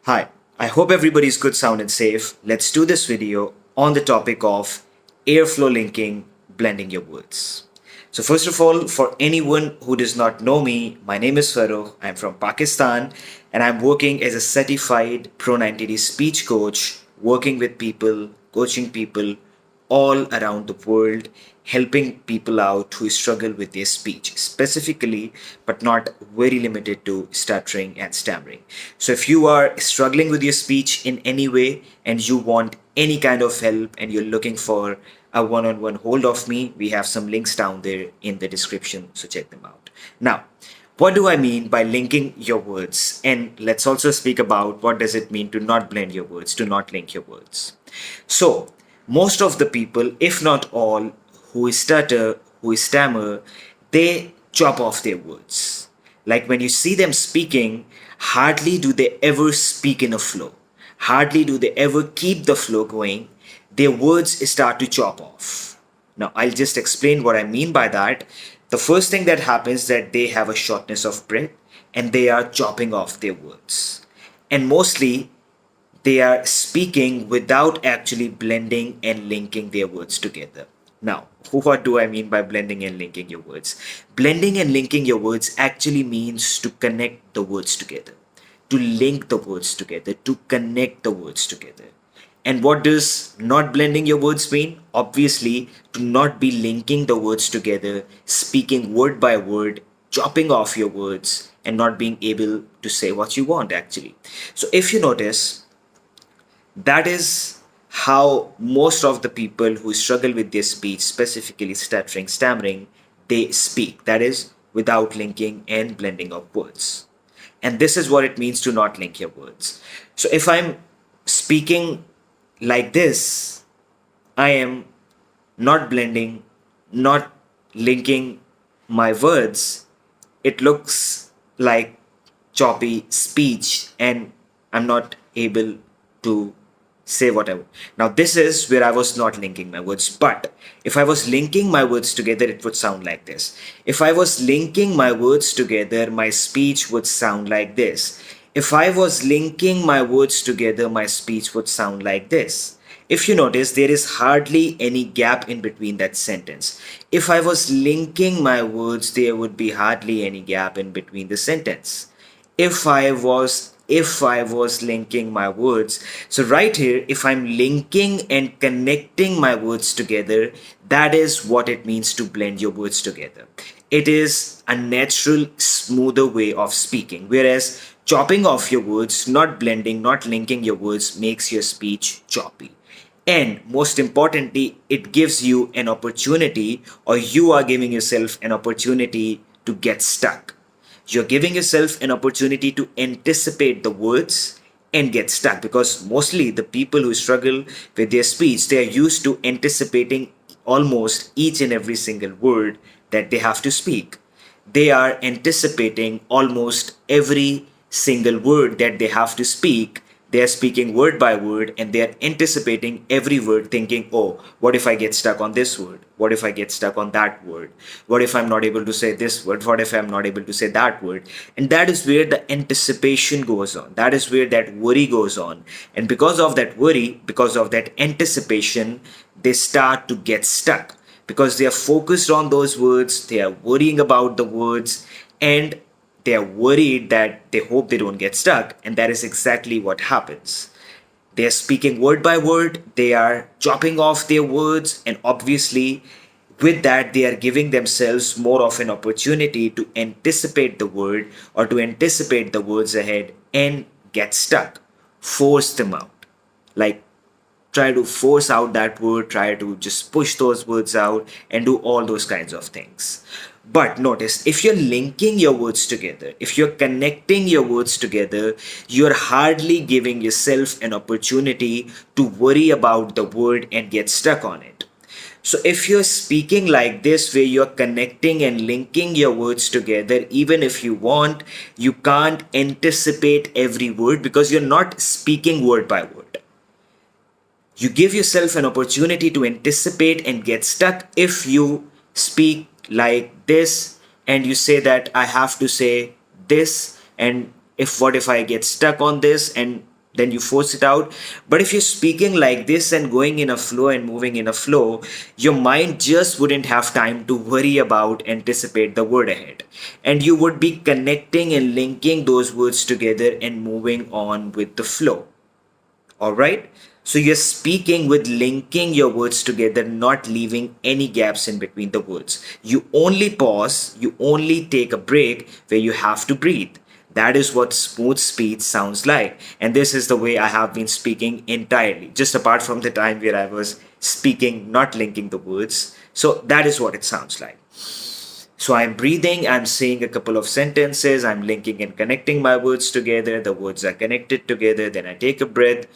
Hi, I hope everybody's good, sound, and safe. Let's do this video on the topic of airflow linking, blending your words. So, first of all, for anyone who does not know me, my name is Farrukh. I'm from Pakistan and I'm working as a certified Pro90d speech coach, working with people, coaching people all around the world, helping people out who struggle with their speech, specifically, but not very limited to stuttering and stammering. So, if you are struggling with your speech in any way and you want any kind of help and you're looking for a one on one hold of me, we have some links down there in the description, so check them out. Now, what do I mean by linking your words? And let's also speak about what does it mean to not blend your words, to not link your words. So, most of the people, if not all, who stutter, who stammer, they chop off their words. Like when you see them speaking, hardly do they ever speak in a flow. Hardly do they ever keep the flow going. Their words start to chop off. Now, I'll just explain what I mean by that. The first thing that happens is that they have a shortness of breath and they are chopping off their words. And mostly they are speaking without actually blending and linking their words together. Now, what do I mean by blending and linking your words? Blending and linking your words actually means to connect the words together, to link the words together, to connect the words together. And what does not blending your words mean? Obviously, to not be linking the words together, speaking word by word, chopping off your words, and not being able to say what you want actually. So, if you notice, that is how most of the people who struggle with their speech, specifically stuttering, stammering, they speak. That is without linking and blending of words. And this is what it means to not link your words. So if I'm speaking like this, I am not blending, not linking my words. It looks like choppy speech and I'm not able to say whatever. Now, this is where I was not linking my words. But if I was linking my words together, it would sound like this. If I was linking my words together, my speech would sound like this. If I was linking my words together, my speech would sound like this. If you notice, there is hardly any gap in between that sentence. If I was linking my words, there would be hardly any gap in between the sentence. If I was linking my words, so right here, if I'm linking and connecting my words together, that is what it means to blend your words together. It is a natural, smoother way of speaking, whereas chopping off your words, not blending, not linking your words, makes your speech choppy. And most importantly, it gives you an opportunity, or you are giving yourself an opportunity to get stuck. You're giving yourself an opportunity to anticipate the words and get stuck, because mostly the people who struggle with their speech, they are used to anticipating almost each and every single word that they have to speak. They are anticipating almost every single word that they have to speak. They are speaking word by word and they are anticipating every word, thinking, oh, what if I get stuck on this word? What if I get stuck on that word? What if I'm not able to say this word? What if I'm not able to say that word? And that is where the anticipation goes on. That is where that worry goes on. And because of that worry, because of that anticipation, they start to get stuck because they are focused on those words, they are worrying about the words, and they are worried that they hope they don't get stuck, and that is exactly what happens. They are speaking word by word, they are chopping off their words, and obviously, with that, they are giving themselves more of an opportunity to anticipate the word or to anticipate the words ahead and get stuck, force them out. Like, try to force out that word, try to just push those words out, and do all those kinds of things. But notice, if you're linking your words together, if you're connecting your words together, you're hardly giving yourself an opportunity to worry about the word and get stuck on it. So if you're speaking like this, where you're connecting and linking your words together, even if you want, you can't anticipate every word because you're not speaking word by word. You give yourself an opportunity to anticipate and get stuck if you speak like this and you say that I have to say this, and if what if I get stuck on this, and then you force it out. But if you're speaking like this and going in a flow and moving in a flow, your mind just wouldn't have time to worry about, anticipate the word ahead. And you would be connecting and linking those words together and moving on with the flow. All right. So you're speaking with linking your words together, not leaving any gaps in between the words. You only pause, you only take a break where you have to breathe. That is what smooth speech sounds like. And this is the way I have been speaking entirely, just apart from the time where I was speaking, not linking the words. So that is what it sounds like. So I'm breathing, I'm saying a couple of sentences, I'm linking and connecting my words together. The words are connected together. Then I take a breath,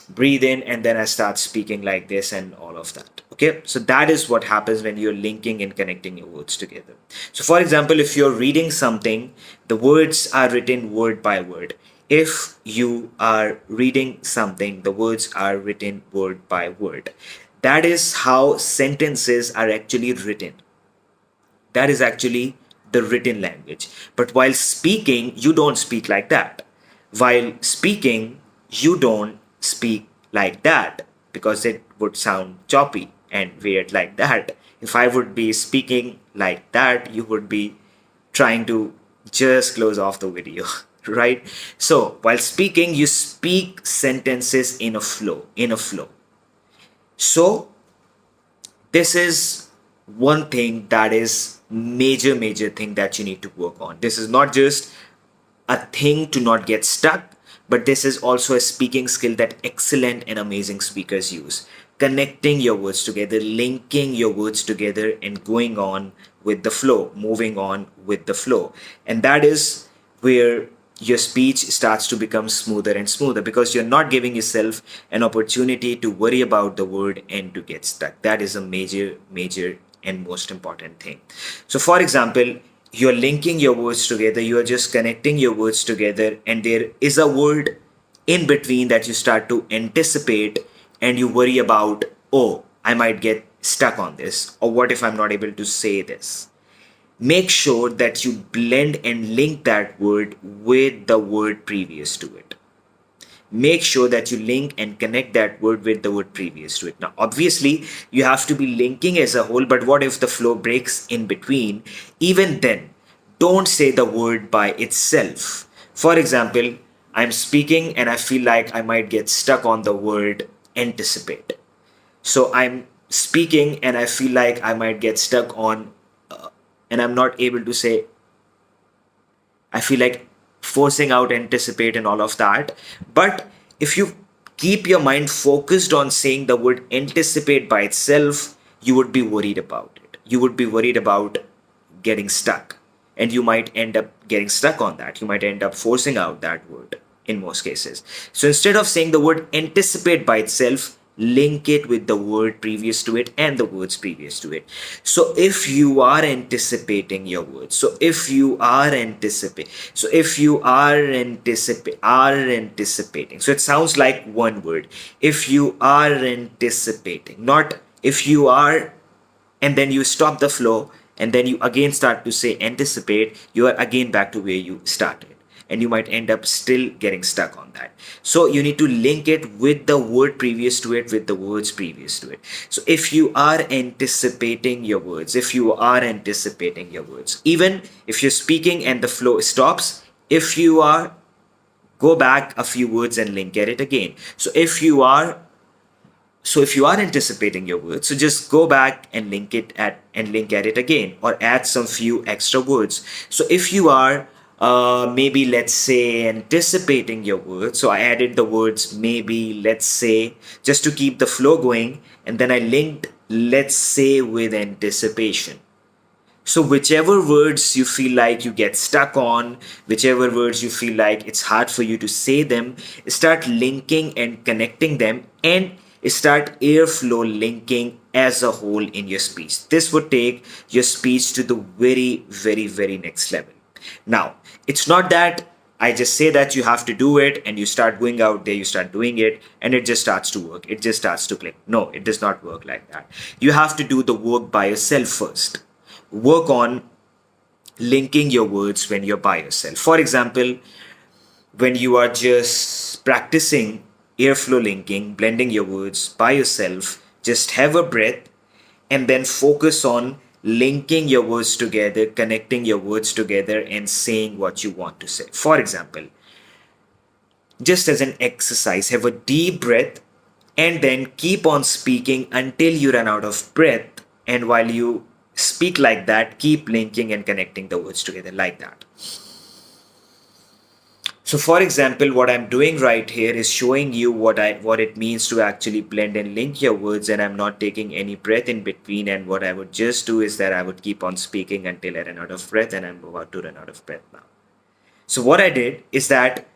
breathe in, and then I start speaking like this and all of that. Okay, so that is what happens when you're linking and connecting your words together. So, for example, if you're reading something, the words are written word by word. If you are reading something, the words are written word by word. That is how sentences are actually written. That is actually the written language. But while speaking, you don't speak like that. While speaking, you don't speak like that because it would sound choppy and weird like that. If I would be speaking like that, you would be trying to just close off the video, right? So while speaking, you speak sentences in a flow, So this is one thing that is major thing that you need to work on. This is not just a thing to not get stuck, but this is also a speaking skill that excellent and amazing speakers use. Connecting your words together, linking your words together, and going on with the flow, moving on with the flow. And that is where your speech starts to become smoother and smoother because you're not giving yourself an opportunity to worry about the word and to get stuck. That is a major and most important thing. So, for example, you're linking your words together, you are just connecting your words together, and there is a word in between that you start to anticipate and you worry about, oh, I might get stuck on this, or what if I'm not able to say this? Make sure that you blend and link that word with the word previous to it. Make sure that you link and connect that word with the word previous to it. Now, obviously, you have to be linking as a whole, but what if the flow breaks in between? Even then, don't say the word by itself. For example, I'm speaking and I feel like I might get stuck on the word anticipate. So I'm speaking and I feel like I might get stuck on, and I'm not able to say, I feel like forcing out anticipate and all of that. But if you keep your mind focused on saying the word anticipate by itself, you would be worried about it. You would be worried about getting stuck. And you might end up getting stuck on that. You might end up forcing out that word in most cases. So instead of saying the word anticipate by itself, link it with the word previous to it and the words previous to it. So if you are anticipating your words, so if you are anticipating, so it sounds like one word. If you are anticipating, not if you are, and then you stop the flow and then you again start to say anticipate, you are again back to where you started. And you might end up still getting stuck on that. So you need to link it with the word previous to it, with the words previous to it. So if you are anticipating your words, even if you're speaking and the flow stops, if you are, go back a few words and link at it again. So if you are anticipating your words, so just go back and link at it again, or add some few extra words. So if you are maybe, let's say, anticipating your words, so I added the words maybe, let's say, just to keep the flow going, and then I linked let's say with anticipation. So whichever words you feel like you get stuck on, whichever words you feel like it's hard for you to say them, start linking and connecting them, and start airflow linking as a whole in your speech. This would take your speech to the very next level. Now, it's not that I just say that you have to do it and you start going out there, you start doing it, and it just starts to work. It just starts to click. No, it does not work like that. You have to do the work by yourself first. Work on linking your words when you're by yourself. For example, when you are just practicing airflow linking, blending your words by yourself, just have a breath and then focus on linking your words together, connecting your words together, and saying what you want to say. For example, just as an exercise, have a deep breath and then keep on speaking until you run out of breath. And while you speak like that, keep linking and connecting the words together like that. So for example, what I'm doing right here is showing you what it means to actually blend and link your words, and I'm not taking any breath in between. And what I would just do is that I would keep on speaking until I run out of breath, and I'm about to run out of breath now. So what I did is that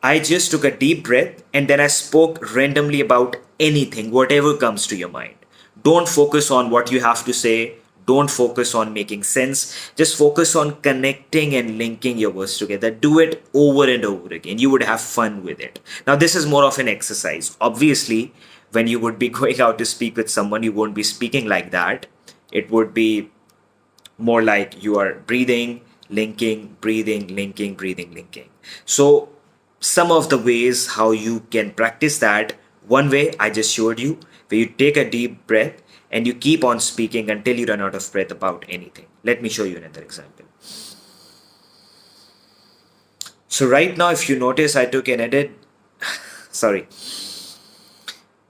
I just took a deep breath and then I spoke randomly about anything, whatever comes to your mind. Don't focus on what you have to say. Don't focus on making sense. Just focus on connecting and linking your words together. Do it over and over again. You would have fun with it. Now, this is more of an exercise. Obviously, when you would be going out to speak with someone, you won't be speaking like that. It would be more like you are breathing, linking, breathing, linking, breathing, linking. So some of the ways how you can practice that, one way I just showed you, where you take a deep breath and you keep on speaking until you run out of breath about anything. Let me show you another example. So right now, if you notice, I took an edit. Sorry.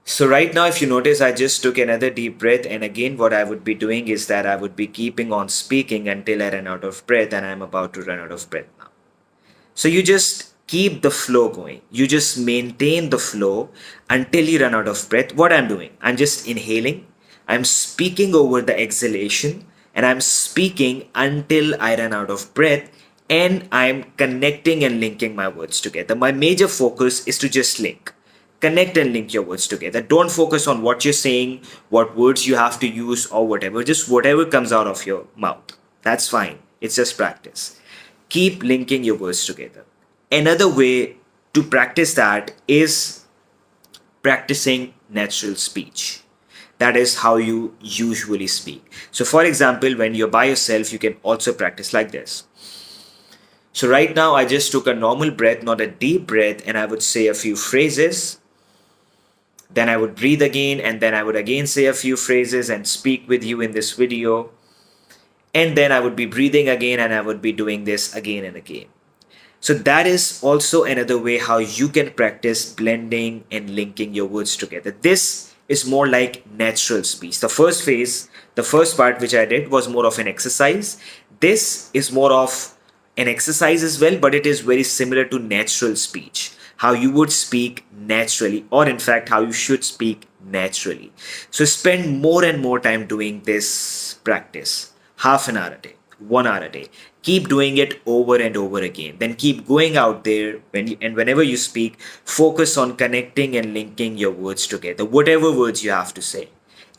So right now, if you notice, I just took another deep breath. And again, what I would be doing is that I would be keeping on speaking until I run out of breath, and I'm about to run out of breath now. So you just keep the flow going. You just maintain the flow until you run out of breath. What I'm doing, I'm just inhaling. I'm speaking over the exhalation, and I'm speaking until I run out of breath, and I'm connecting and linking my words together. My major focus is to just link. Connect and link your words together. Don't focus on what you're saying, what words you have to use, or whatever. Just whatever comes out of your mouth. That's fine. It's just practice. Keep linking your words together. Another way to practice that is practicing natural speech. That is how you usually speak. So for example, when you're by yourself, you can also practice like this. So right now, I just took a normal breath, not a deep breath, and I would say a few phrases. Then I would breathe again, and then I would again say a few phrases and speak with you in this video. And then I would be breathing again, and I would be doing this again and again. So that is also another way how you can practice blending and linking your words together. This is more like natural speech. The first phase, the first part which I did was more of an exercise. This is more of an exercise as well, but it is very similar to natural speech. How you would speak naturally, or in fact, how you should speak naturally. So spend more and more time doing this practice. Half an hour a day, 1 hour a day. Keep doing it over and over again. Then keep going out there and whenever you speak, focus on connecting and linking your words together. Whatever words you have to say.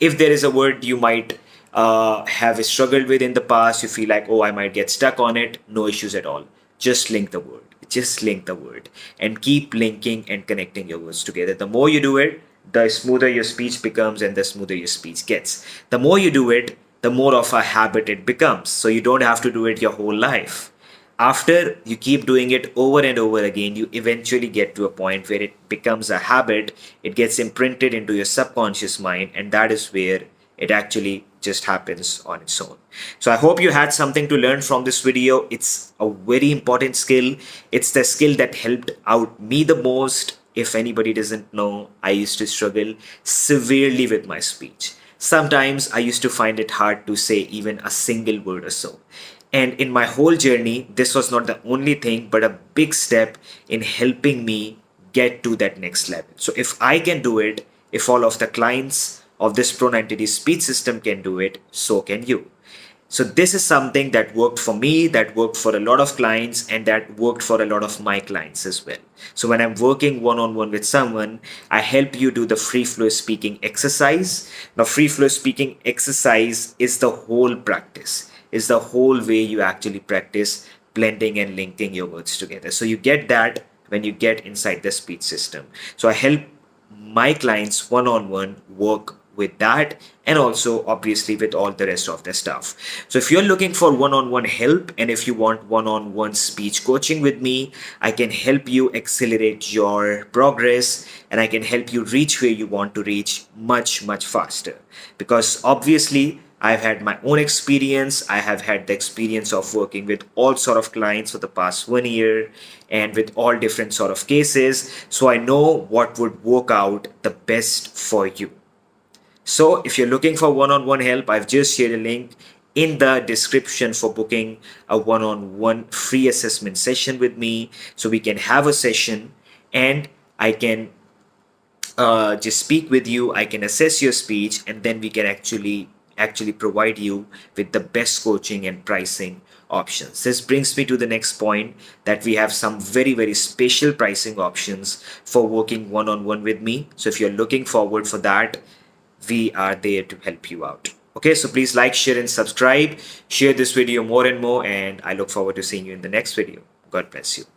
If there is a word you might have struggled with in the past, you feel like, oh, I might get stuck on it, no issues at all. Just link the word. Just link the word and keep linking and connecting your words together. The more you do it, the smoother your speech becomes and the smoother your speech gets. The more you do it, the more of a habit it becomes. So you don't have to do it your whole life. After you keep doing it over and over again, you eventually get to a point where it becomes a habit. It gets imprinted into your subconscious mind, and that is where it actually just happens on its own. So I hope you had something to learn from this video. It's a very important skill. It's the skill that helped out me the most. If anybody doesn't know, I used to struggle severely with my speech. Sometimes I used to find it hard to say even a single word or so. And in my whole journey, this was not the only thing, but a big step in helping me get to that next level. So if I can do it, if all of the clients of this Pro90d speech system can do it, so can you. So this is something that worked for me, that worked for a lot of clients, and that worked for a lot of my clients as well. So when I'm working one-on-one with someone, I help you do the free flow speaking exercise. Now, free flow speaking exercise is the whole practice, is the whole way you actually practice blending and linking your words together. So you get that when you get inside the speech system. So I help my clients one-on-one work with that, and also obviously with all the rest of the stuff. So if you're looking for one-on-one help and if you want one-on-one speech coaching with me, I can help you accelerate your progress and I can help you reach where you want to reach much faster. Because obviously I've had my own experience. I have had the experience of working with all sort of clients for the past 1 year and with all different sort of cases. So I know what would work out the best for you. So if you're looking for one-on-one help, I've just shared a link in the description for booking a one-on-one free assessment session with me. So we can have a session and I can just speak with you. I can assess your speech and then we can actually provide you with the best coaching and pricing options. This brings me to the next point, that we have some very special pricing options for working one-on-one with me. So if you're looking forward for that, we are there to help you out. Okay, so please like, share and subscribe. Share this video more and more, and I look forward to seeing you in the next video. God bless you.